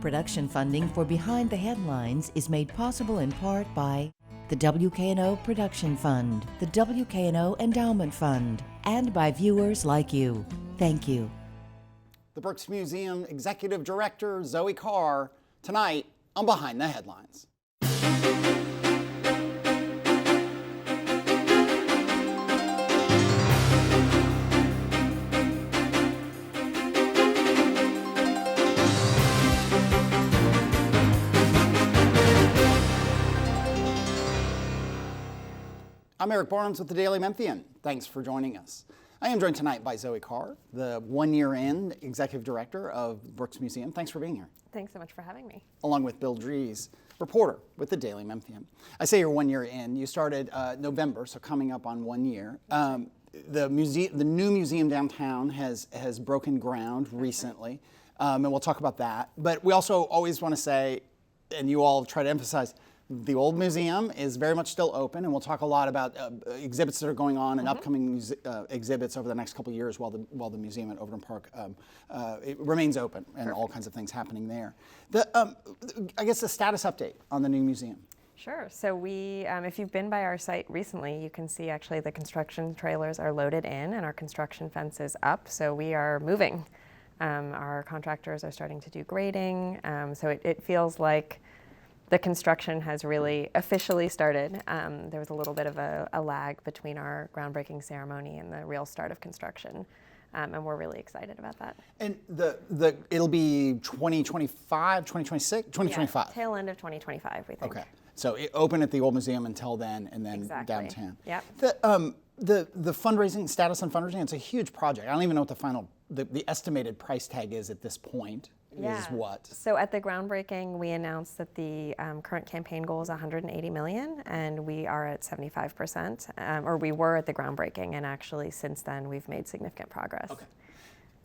Production funding for Behind the Headlines is made possible in part by the WKNO Production Fund, the WKNO Endowment Fund, and by viewers like you. Thank you. The Brooks Museum Executive Director, Zoe Carr, tonight on Behind the Headlines. I'm Eric Barnes with the Daily Memphian. Thanks for joining us. I am joined tonight by Zoe Carr, the 1 year in Executive Director of Brooks Museum. Thanks for being here. Thanks so much for having me. Along with Bill Dries, reporter with the Daily Memphian. I say you're 1 year in. You started November, so coming up on 1 year. The new museum downtown has broken ground recently, and we'll talk about that. But we also always want to say, and you all try to emphasize, the old museum is very much still open, and we'll talk a lot about exhibits that are going on and upcoming exhibits over the next couple of years while the museum at Overton Park it remains open and all kinds of things happening there. I guess the status update on the new museum. Sure. So we, if you've been by our site recently, you can see actually the construction trailers are loaded in and our construction fence is up. So we are moving. Our contractors are starting to do grading. So it feels like the construction has really officially started. There was a little bit of a lag between our groundbreaking ceremony and the real start of construction. And we're really excited about that. And it'll be 2025, 2026, 2025? Yeah, tail end of 2025, we think. Okay. So it open at the old museum until then, and then exactly. Downtown. Yep. The fundraising, status on fundraising, it's a huge project. I don't even know what the estimated price tag is at this point. Is what? So at the groundbreaking, we announced that the current campaign goal is $180 million, and we are at 75%, or we were at the groundbreaking, and actually since then we've made significant progress. Okay.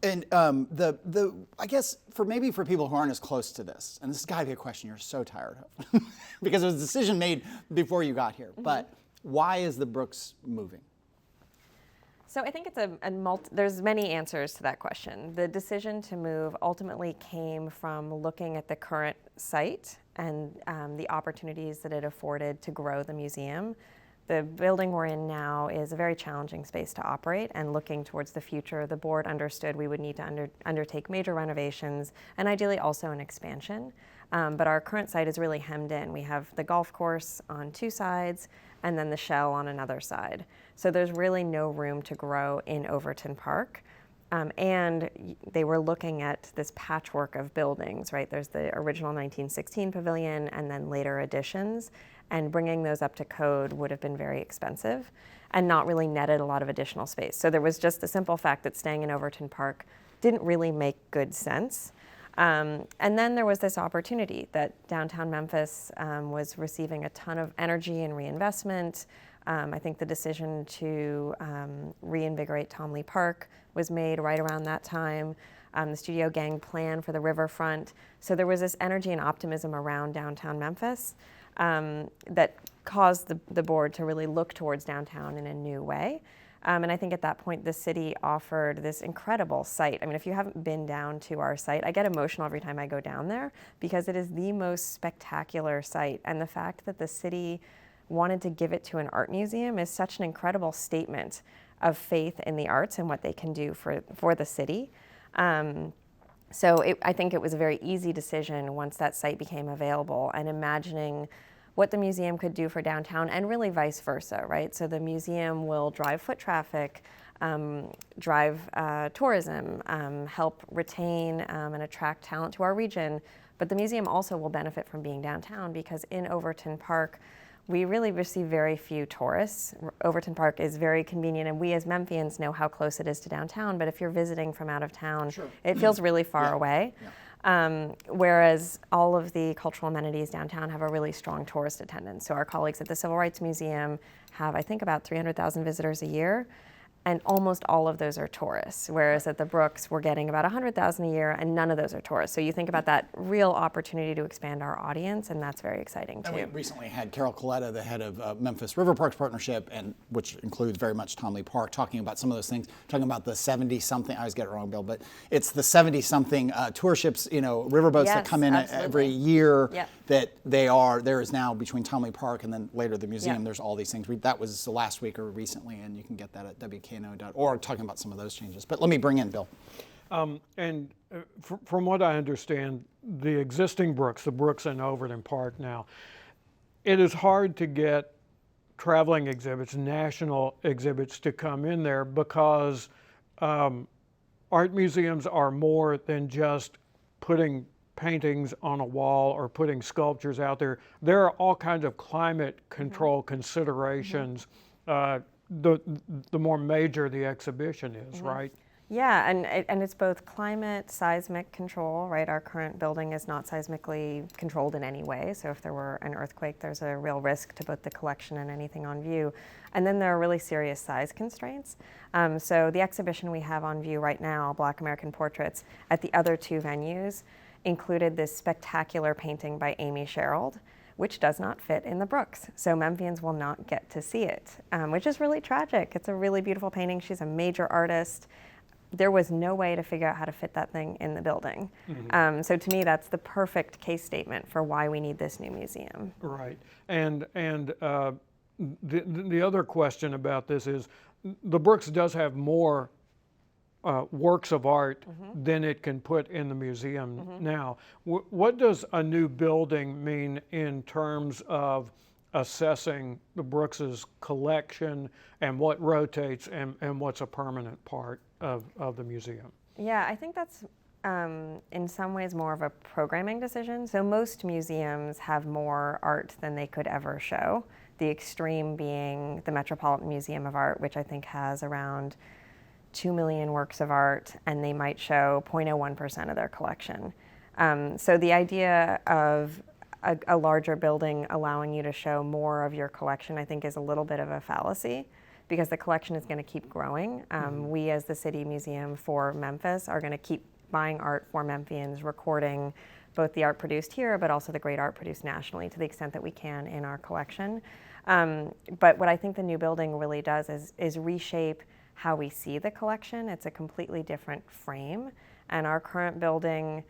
And I guess for people who aren't as close to this, and this has got to be a question you're so tired of, because it was a decision made before you got here. But why is the Brooks moving? So I think it's there's many answers to that question. The decision to move ultimately came from looking at the current site and the opportunities that it afforded to grow the museum. The building we're in now is a very challenging space to operate, and looking towards the future, the board understood we would need to undertake major renovations and ideally also an expansion. But our current site is really hemmed in. We have the golf course on two sides and then the Shell on another side. So there's really no room to grow in Overton Park. And they were looking at this patchwork of buildings, right? There's the original 1916 pavilion and then later additions, and bringing those up to code would have been very expensive and not really netted a lot of additional space. So there was just the simple fact that staying in Overton Park didn't really make good sense. And then there was this opportunity that downtown Memphis was receiving a ton of energy and reinvestment. I think the decision to reinvigorate Tom Lee Park was made right around that time. The Studio Gang plan for the riverfront. So there was this energy and optimism around downtown Memphis that caused the board to really look towards downtown in a new way. And I think at that point, the city offered this incredible site. I mean, if you haven't been down to our site, I get emotional every time I go down there because it is the most spectacular site. And the fact that the city wanted to give it to an art museum is such an incredible statement of faith in the arts and what they can do for the city. I think it was a very easy decision once that site became available, and imagining what the museum could do for downtown and really vice versa, right? So the museum will drive foot traffic, drive tourism, help retain and attract talent to our region. But the museum also will benefit from being downtown because in Overton Park, we really receive very few tourists. Overton Park is very convenient, and we as Memphians know how close it is to downtown, but if you're visiting from out of town, it feels really far away. Yeah. Whereas all of the cultural amenities downtown have a really strong tourist attendance. So our colleagues at the Civil Rights Museum have, I think, about 300,000 visitors a year. and almost all of those are tourists, whereas at the Brooks, we're getting about 100,000 a year, and none of those are tourists. So you think about that real opportunity to expand our audience, and that's very exciting too. And we recently had Carol Coletta, the head of Memphis River Parks Partnership, and which includes very much Tom Lee Park, talking about some of those things, talking about the 70-something, I always get it wrong, Bill, but it's the 70-something tour ships, riverboats that Yes, come in absolutely. every year. Yep. That there is now between Tom Lee Park and then later the museum, Yep. there's all these things. That was the last week or recently, and you can get that at WKNO.org, talking about some of those changes. But let me bring in Bill. From what I understand, the existing Brooks, the Brooks in Overton Park now, it is hard to get traveling exhibits, national exhibits to come in there because art museums are more than just putting paintings on a wall or putting sculptures out there. There are all kinds of climate control considerations. The more major the exhibition is, right? Yeah, and it's both climate, seismic control, right? Our current building is not seismically controlled in any way, so if there were an earthquake, there's a real risk to both the collection and anything on view. And then there are really serious size constraints. So the exhibition we have on view right now, Black American Portraits, at the other two venues, included this spectacular painting by Amy Sherald, which does not fit in the Brooks. So Memphians will not get to see it, which is really tragic. It's a really beautiful painting. She's a major artist. There was no way to figure out how to fit that thing in the building. So to me, that's the perfect case statement for why we need this new museum. Right. And the other question about this is, the Brooks does have more works of art than it can put in the museum now. What does a new building mean in terms of assessing the Brooks's collection and what rotates and what's a permanent part of the museum? Yeah, I think that's in some ways more of a programming decision. So most museums have more art than they could ever show. The extreme being the Metropolitan Museum of Art, which I think has around 2 million works of art, and they might show 0.01% of their collection. So the idea of a larger building allowing you to show more of your collection, I think, is a little bit of a fallacy, because the collection is going to keep growing. We, as the City Museum for Memphis, are going to keep buying art for Memphians, recording both the art produced here, but also the great art produced nationally to the extent that we can in our collection. But what I think the new building really does is reshape how we see the collection. It's a completely different frame, and our current building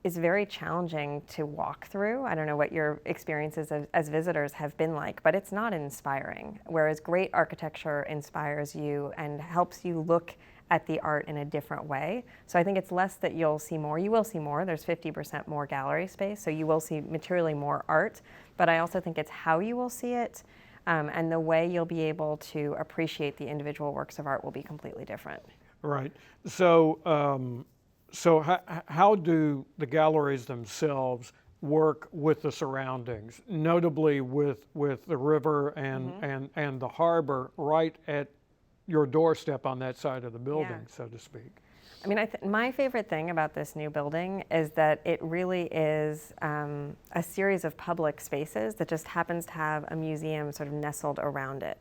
is very challenging to walk through. I don't know what your experiences as visitors have been like, but it's not inspiring. Whereas great architecture inspires you and helps you look at the art in a different way. So I think it's less that you'll see more. You will see more. There's 50% more gallery space, so you will see materially more art. But I also think it's how you will see it, and the way you'll be able to appreciate the individual works of art will be completely different. Right. So, how do the galleries themselves work with the surroundings, notably with the river and the harbor right at your doorstep on that side of the building, so to speak? I mean, my favorite thing about this new building is that it really is a series of public spaces that just happens to have a museum sort of nestled around it.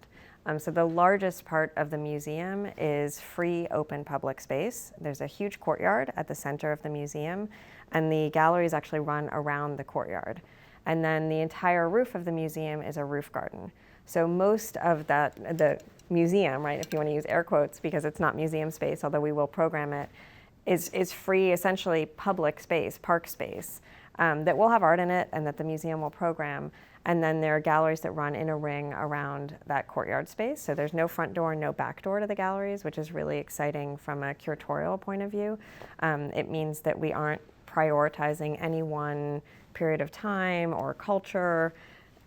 So the largest part of the museum is free, open public space. There's a huge courtyard at the center of the museum, and the galleries actually run around the courtyard. And then the entire roof of the museum is a roof garden. So most of the museum, right, if you want to use air quotes, because it's not museum space, although we will program it, is free, essentially public space, park space, that will have art in it and that the museum will program. And then there are galleries that run in a ring around that courtyard space. So there's no front door, no back door to the galleries, which is really exciting from a curatorial point of view. It means that we aren't prioritizing any one period of time or culture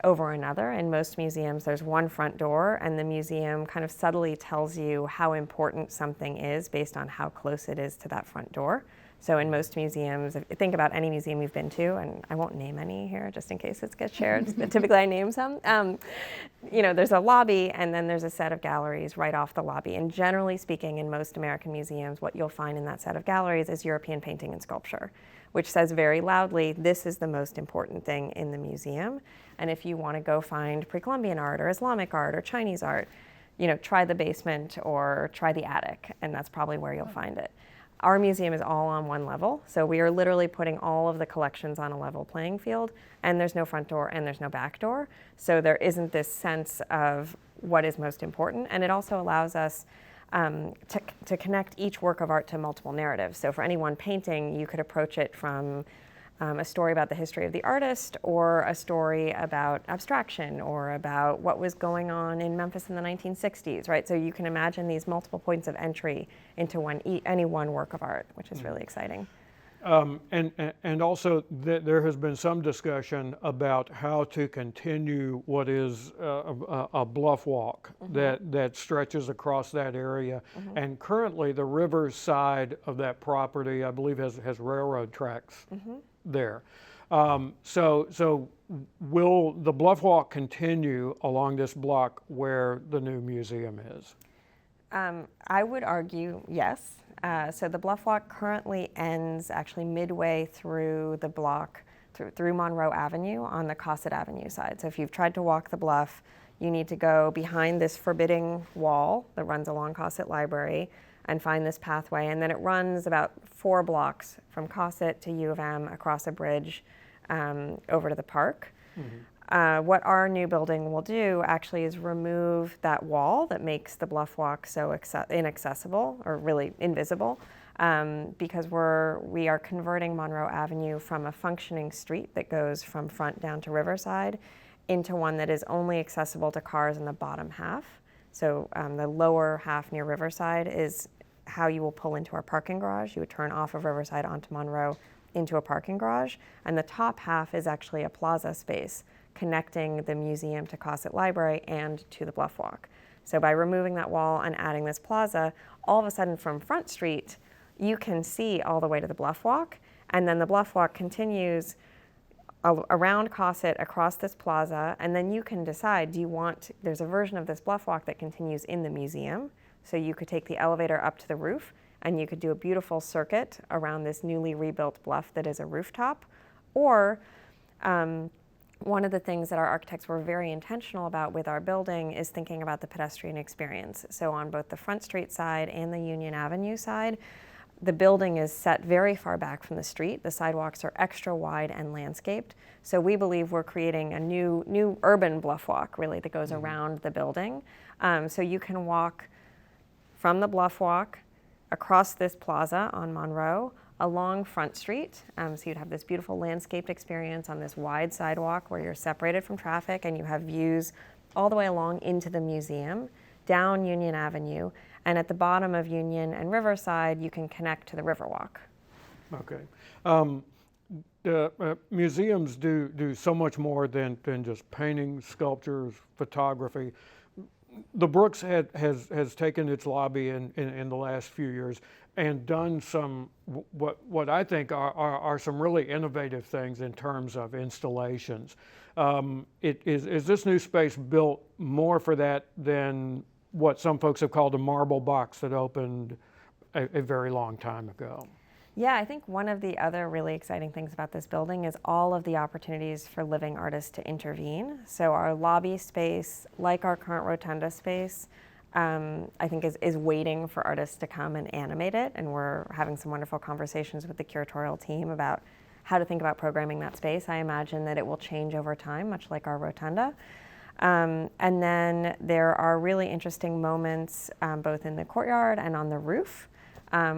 over another. In most museums, there's one front door, and the museum kind of subtly tells you how important something is based on how close it is to that front door. So in most museums, if you think about any museum you've been to, and I won't name any here just in case it gets shared, but typically I name some, there's a lobby and then there's a set of galleries right off the lobby. And generally speaking, in most American museums, what you'll find in that set of galleries is European painting and sculpture, which says very loudly, this is the most important thing in the museum. And if you want to go find pre-Columbian art or Islamic art or Chinese art, try the basement or try the attic, and that's probably where you'll find it. Our museum is all on one level, so we are literally putting all of the collections on a level playing field, and there's no front door and there's no back door, so there isn't this sense of what is most important, and it also allows us to connect each work of art to multiple narratives. So for any one painting, you could approach it from a story about the history of the artist, or a story about abstraction, or about what was going on in Memphis in the 1960s, right? So you can imagine these multiple points of entry into any one work of art, which is really exciting. And also there has been some discussion about how to continue what is a bluff walk that stretches across that area. And currently the river side of that property, I believe, has railroad tracks there. So will the bluff walk continue along this block where the new museum is? I would argue yes. So the bluff walk currently ends actually midway through the block, through Monroe Avenue on the Cosset Avenue side. So if you've tried to walk the bluff, you need to go behind this forbidding wall that runs along Cosset Library and find this pathway. And then it runs about 4 blocks from Cosset to U of M, across a bridge over to the park. What our new building will do actually is remove that wall that makes the bluff walk so inaccessible, or really invisible, because we are converting Monroe Avenue from a functioning street that goes from Front down to Riverside into one that is only accessible to cars in the bottom half. So the lower half near Riverside is how you will pull into our parking garage. You would turn off of Riverside onto Monroe into a parking garage, and the top half is actually a plaza space connecting the museum to Cosset Library and to the bluff walk. So by removing that wall and adding this plaza, all of a sudden from Front Street, you can see all the way to the bluff walk, and then the bluff walk continues around Cosset across this plaza, and then you can decide, there's a version of this bluff walk that continues in the museum, so you could take the elevator up to the roof, and you could do a beautiful circuit around this newly rebuilt bluff that is a rooftop, or one of the things that our architects were very intentional about with our building is thinking about the pedestrian experience. So on both the Front Street side and the Union Avenue side, the building is set very far back from the street. The sidewalks are extra wide and landscaped. So we believe we're creating a new urban bluff walk, really, that goes around the building. So you can walk from the bluff walk across this plaza on Monroe, along Front Street. So you'd have this beautiful landscaped experience on this wide sidewalk where you're separated from traffic, and you have views all the way along into the museum, down Union Avenue, and at the bottom of Union and Riverside, you can connect to the Riverwalk. Okay. Museums do so much more than just painting, sculptures, photography. The Brooks has taken its lobby in the last few years and done some what I think are some really innovative things in terms of installations. Is this new space built more for that than what some folks have called a marble box that opened a very long time ago? Yeah, I think one of the other really exciting things about this building is all of the opportunities for living artists to intervene. So our lobby space, like our current rotunda space, I think is waiting for artists to come and animate it. And we're having some wonderful conversations with the curatorial team about how to think about programming that space. I imagine that it will change over time, much like our rotunda. And then there are really interesting moments both in the courtyard and on the roof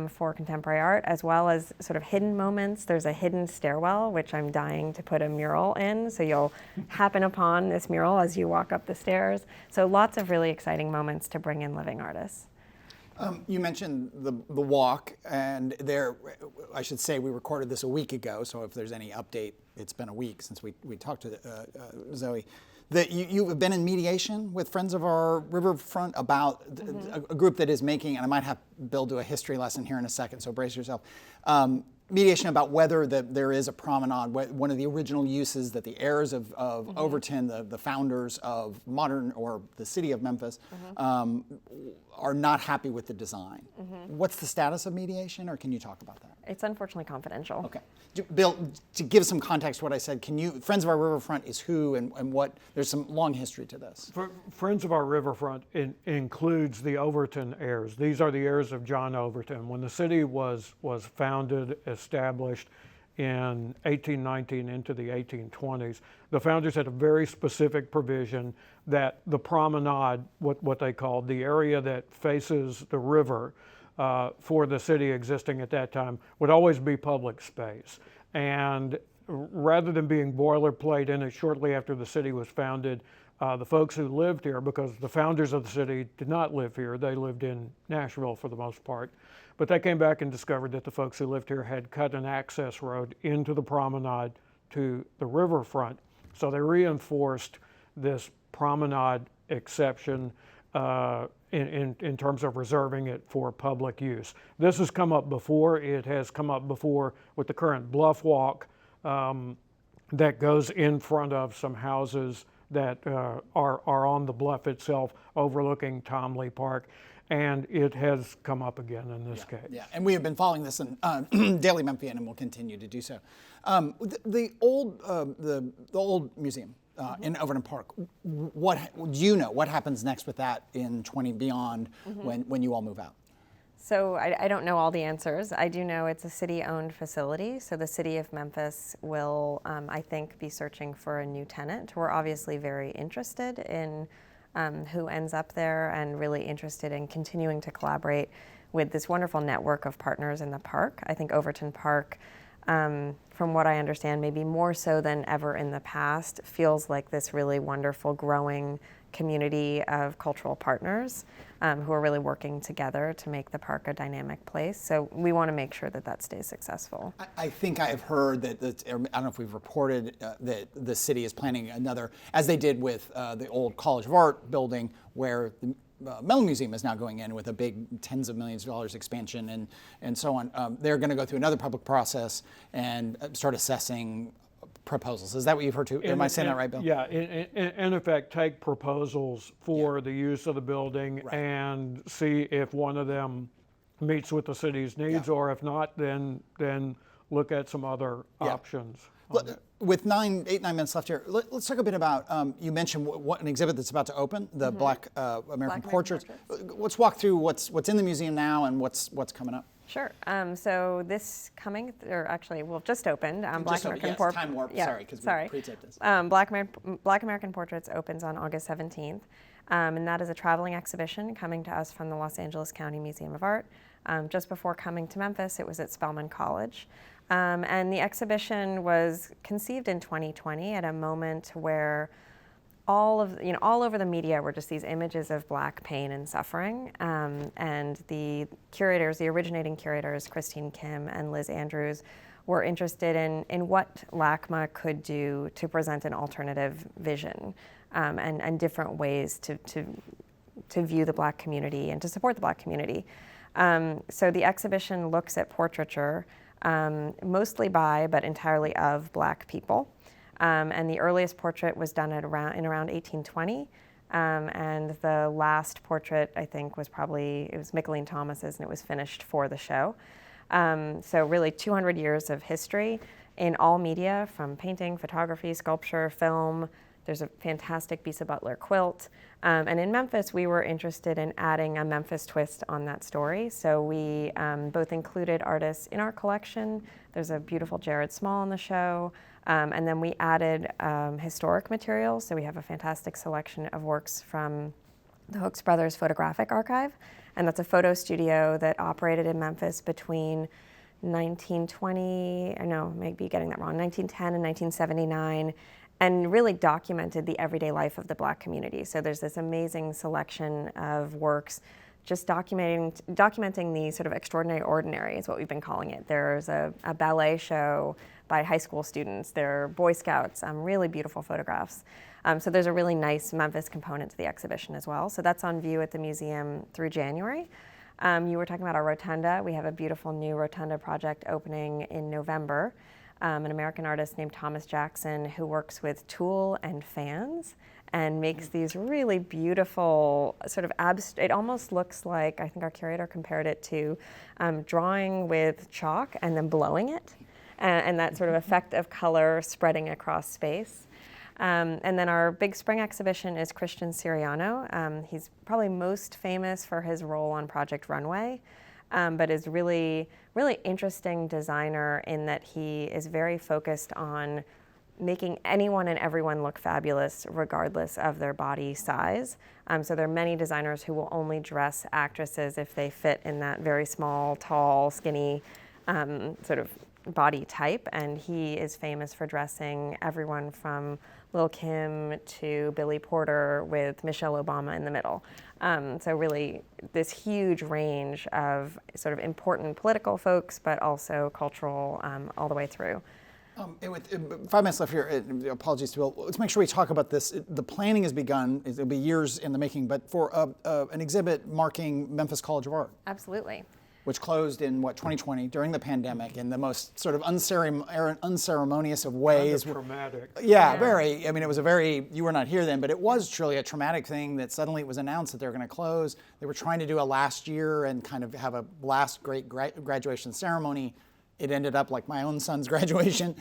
for contemporary art, as well as sort of hidden moments. There's a hidden stairwell, which I'm dying to put a mural in, so you'll happen upon this mural as you walk up the stairs. So lots of really exciting moments to bring in living artists. You mentioned the walk, and I should say we recorded this a week ago, so if there's any update, it's been a week since we talked to Zoe. That you have been in mediation with Friends of Our Riverfront about a group that is making, and I might have Bill do a history lesson here in a second, so brace yourself, mediation about whether there is a promenade, one of the original uses that the heirs of Overton, the founders of modern, or the city of Memphis, are not happy with the design. What's the status of mediation, or can you talk about that? It's unfortunately confidential. Okay. Bill, to give some context to what I said, Friends of Our Riverfront is who and what? There's some long history to this. Friends of Our Riverfront includes the Overton heirs. These are the heirs of John Overton. When the city was founded, established in 1819 into the 1820s, the founders had a very specific provision that the promenade, what they called the area that faces the river, for the city existing at that time, would always be public space. And rather than being boilerplate in it shortly after the city was founded, the folks who lived here, because the founders of the city did not live here, they lived in Nashville for the most part, but they came back and discovered that the folks who lived here had cut an access road into the promenade to the riverfront. So they reinforced this promenade exception in terms of reserving it for public use. This has come up before. It has come up before with the current bluff walk that goes in front of some houses that are on the bluff itself overlooking Tomley Park. And it has come up again in this case. Yeah, and we have been following this in Daily Memphian, and will continue to do so. The old museum in Overton Park, what do you know? What happens next with that in 20 beyond when you all move out? So I don't know all the answers. I do know it's a city-owned facility, so the city of Memphis will, I think, be searching for a new tenant. We're obviously very interested in who ends up there, and really interested in continuing to collaborate with this wonderful network of partners in the park. I think Overton Park, from what I understand, maybe more so than ever in the past, feels like this really wonderful growing community of cultural partners who are really working together to make the park a dynamic place. So we want to make sure that that stays successful. I think I have heard that, I don't know if we've reported that the city is planning another, as they did with the old College of Art building, where the Mellon Museum is now going in with a big tens of millions of dollars expansion and so on. They're going to go through another public process and start assessing proposals. Is that what you've heard too? Am I saying that right, Bill? Yeah, in effect, take proposals for the use of the building and see if one of them meets with the city's needs, or if not, then look at some other options. With 9 minutes left here, let's talk a bit about, you mentioned what an exhibit that's about to open, the Black American Portraits. Let's walk through what's in the museum now and what's coming up. Sure. So this coming, or actually, well, just opened. Black American Portraits. Time warp. Sorry, because we pre-taped this. Black American Portraits opens on August 17th, and that is a traveling exhibition coming to us from the Los Angeles County Museum of Art. Just before coming to Memphis, it was at Spelman College, and the exhibition was conceived in 2020 at a moment where all over the media were just these images of Black pain and suffering, and the originating curators, Christine Kim and Liz Andrews, were interested in what LACMA could do to present an alternative vision and different ways to view the Black community and to support the Black community. So the exhibition looks at portraiture, mostly by but entirely of Black people. And the earliest portrait was done in around 1820, and the last portrait, I think, it was Mickalene Thomas's, and it was finished for the show. So really 200 years of history in all media, from painting, photography, sculpture, film. There's a fantastic Bisa Butler quilt. And in Memphis, we were interested in adding a Memphis twist on that story. So we both included artists in our collection. There's a beautiful Jared Small on the show. And then we added historic materials. So we have a fantastic selection of works from the Hooks Brothers Photographic Archive. And that's a photo studio that operated in Memphis between 1910 and 1979, and really documented the everyday life of the Black community. So there's this amazing selection of works just documenting the sort of extraordinary ordinary is what we've been calling it. There's a ballet show by high school students. There are Boy Scouts, really beautiful photographs. So there's a really nice Memphis component to the exhibition as well. So that's on view at the museum through January. You were talking about our rotunda. We have a beautiful new rotunda project opening in November. An American artist named Thomas Jackson who works with tulle and fans and makes these really beautiful sort of it almost looks like, I think our curator compared it to drawing with chalk and then blowing it, and that sort of effect of color spreading across space. And then our big spring exhibition is Christian Siriano. He's probably most famous for his role on Project Runway, but is really interesting designer in that he is very focused on making anyone and everyone look fabulous regardless of their body size. So there are many designers who will only dress actresses if they fit in that very small, tall, skinny sort of body type, and he is famous for dressing everyone from Lil' Kim to Billy Porter with Michelle Obama in the middle. So really this huge range of sort of important political folks, but also cultural all the way through. With 5 minutes left here, apologies to Bill. Let's make sure we talk about this. The planning has begun. It'll be years in the making, but for an exhibit marking Memphis College of Art. Absolutely. Which closed in 2020 during the pandemic in the most sort of unceremonious of ways. Kind of traumatic. Yeah, very. I mean, it was you were not here then, but it was truly a traumatic thing that suddenly it was announced that they were going to close. They were trying to do a last year and kind of have a last great graduation ceremony. It ended up, like my own son's graduation,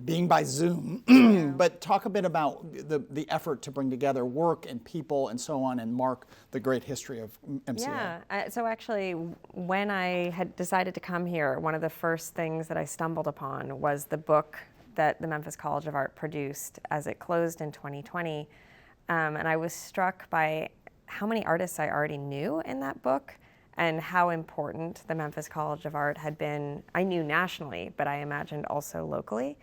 being by Zoom. But talk a bit about the effort to bring together work and people and so on and mark the great history of MCA. Yeah, so actually when I had decided to come here, one of the first things that I stumbled upon was the book that the Memphis College of Art produced as it closed in 2020. And I was struck by how many artists I already knew in that book, and how important the Memphis College of Art had been. I knew nationally, but I imagined also locally.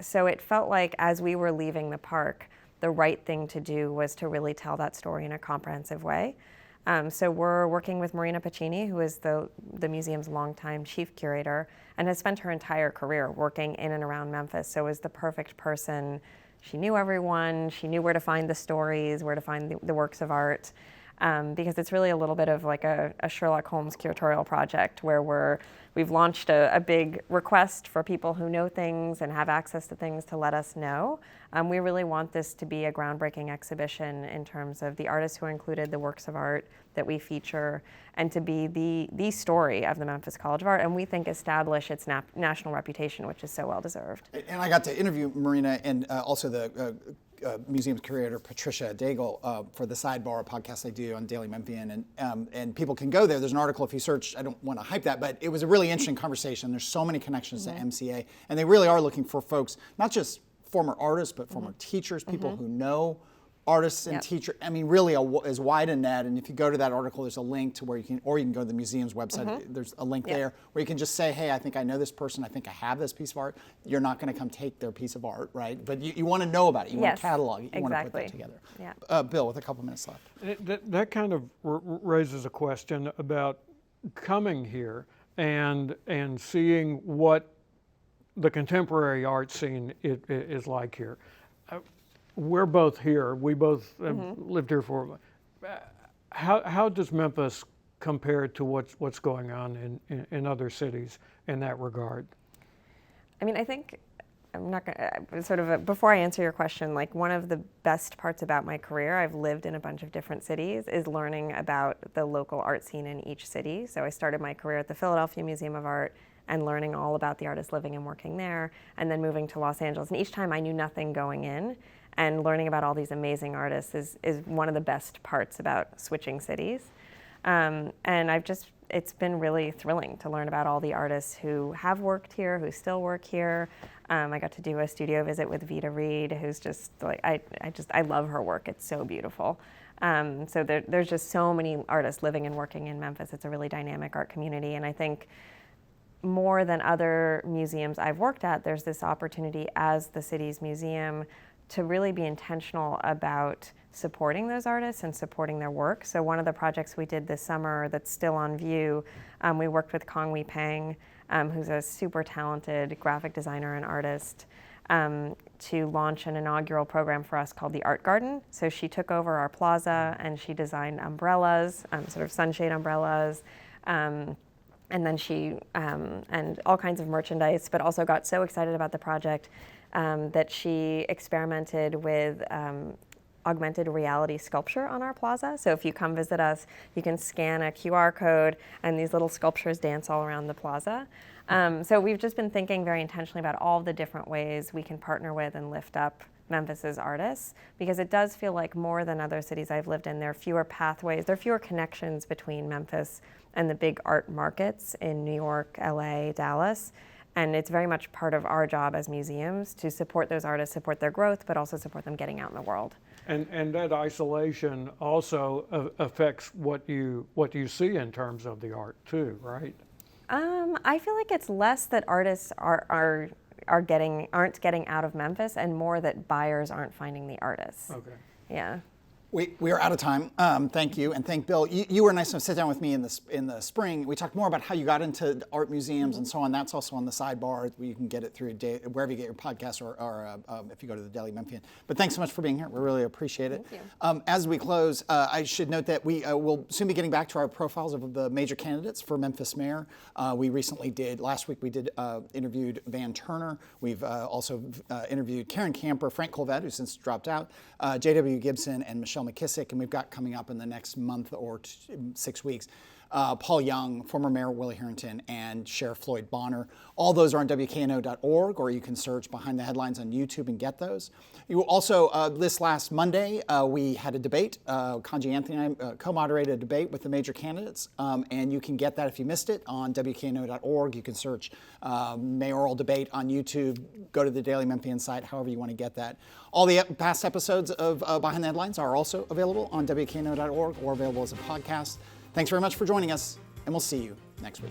So it felt like as we were leaving the park, the right thing to do was to really tell that story in a comprehensive way. So we're working with Marina Pacini, who is the museum's longtime chief curator and has spent her entire career working in and around Memphis, so is the perfect person. She knew everyone, she knew where to find the stories, where to find the works of art. Because it's really a little bit of like a Sherlock Holmes curatorial project where we've launched a big request for people who know things and have access to things to let us know. We really want this to be a groundbreaking exhibition in terms of the artists who are included, the works of art that we feature, and to be the story of the Memphis College of Art, and we think establish its national reputation, which is so well deserved. And I got to interview Marina and also the museum's curator Patricia Daigle for the Sidebar podcast I do on Daily Memphian, and people can go there. There's an article if you search. I don't want to hype that, but it was a really interesting conversation. There's so many connections to MCA, and they really are looking for folks, not just former artists, but former teachers, people who know artists and teachers. I mean, really as wide a net. And if you go to that article, there's a link to where you can, or you can go to the museum's website. There's a link there where you can just say, hey, I think I know this person. I think I have this piece of art. You're not going to come take their piece of art, right? But you want to know about it. You want to catalog it. You want to put that together. Yeah. Bill, with a couple minutes left. That kind of raises a question about coming here and seeing what the contemporary art scene is like here. We're both here. We both lived here for. How does Memphis compare to what's going on in other cities in that regard? I mean, I think I'm not gonna before I answer your question. Like, one of the best parts about my career, I've lived in a bunch of different cities, is learning about the local art scene in each city. So I started my career at the Philadelphia Museum of Art and learning all about the artists living and working there, and then moving to Los Angeles. And each time I knew nothing going in. And learning about all these amazing artists is one of the best parts about switching cities. And it's been really thrilling to learn about all the artists who have worked here, who still work here. I got to do a studio visit with Vita Reed, who's just like, I love her work. It's so beautiful. So there's just so many artists living and working in Memphis. It's a really dynamic art community. And I think more than other museums I've worked at, there's this opportunity as the city's museum to really be intentional about supporting those artists and supporting their work. So one of the projects we did this summer that's still on view, we worked with Kong Wee Pang, who's a super talented graphic designer and artist, to launch an inaugural program for us called the Art Garden. So she took over our plaza and she designed umbrellas, sort of sunshade umbrellas, and then she, and all kinds of merchandise, but also got so excited about the project that she experimented with augmented reality sculpture on our plaza. So if you come visit us, you can scan a QR code and these little sculptures dance all around the plaza. So we've just been thinking very intentionally about all the different ways we can partner with and lift up Memphis's artists, because it does feel like more than other cities I've lived in, there are fewer pathways, there are fewer connections between Memphis and the big art markets in New York, LA, Dallas. And it's very much part of our job as museums to support those artists, support their growth, but also support them getting out in the world. And that isolation also affects what you see in terms of the art too, right? I feel like it's less that artists aren't getting out of Memphis, and more that buyers aren't finding the artists. Okay. Yeah. We are out of time. Thank you, and thank Bill. You were nice enough to sit down with me in the spring. We talked more about how you got into art museums and so on. That's also on the sidebar. You can get it through wherever you get your podcast, or if you go to the Daily Memphian. But thanks so much for being here. We really appreciate it. Thank you. As we close, I should note that we will soon be getting back to our profiles of the major candidates for Memphis mayor. We recently last week we interviewed Van Turner. We've also interviewed Karen Camper, Frank Colvett, who's since dropped out, J.W. Gibson, and Michelle McKissick, and we've got coming up in the next month or 6 weeks, Paul Young, former Mayor Willie Harrington, and Sheriff Floyd Bonner. All those are on WKNO.org, or you can search Behind the Headlines on YouTube and get those. You also, this last Monday, we had a debate. Kanji Anthony and I co-moderated a debate with the major candidates, and you can get that if you missed it on WKNO.org. You can search mayoral debate on YouTube, go to the Daily Memphian site, however you want to get that. All the past episodes of Behind the Headlines are also available on WKNO.org or available as a podcast. Thanks very much for joining us, and we'll see you next week.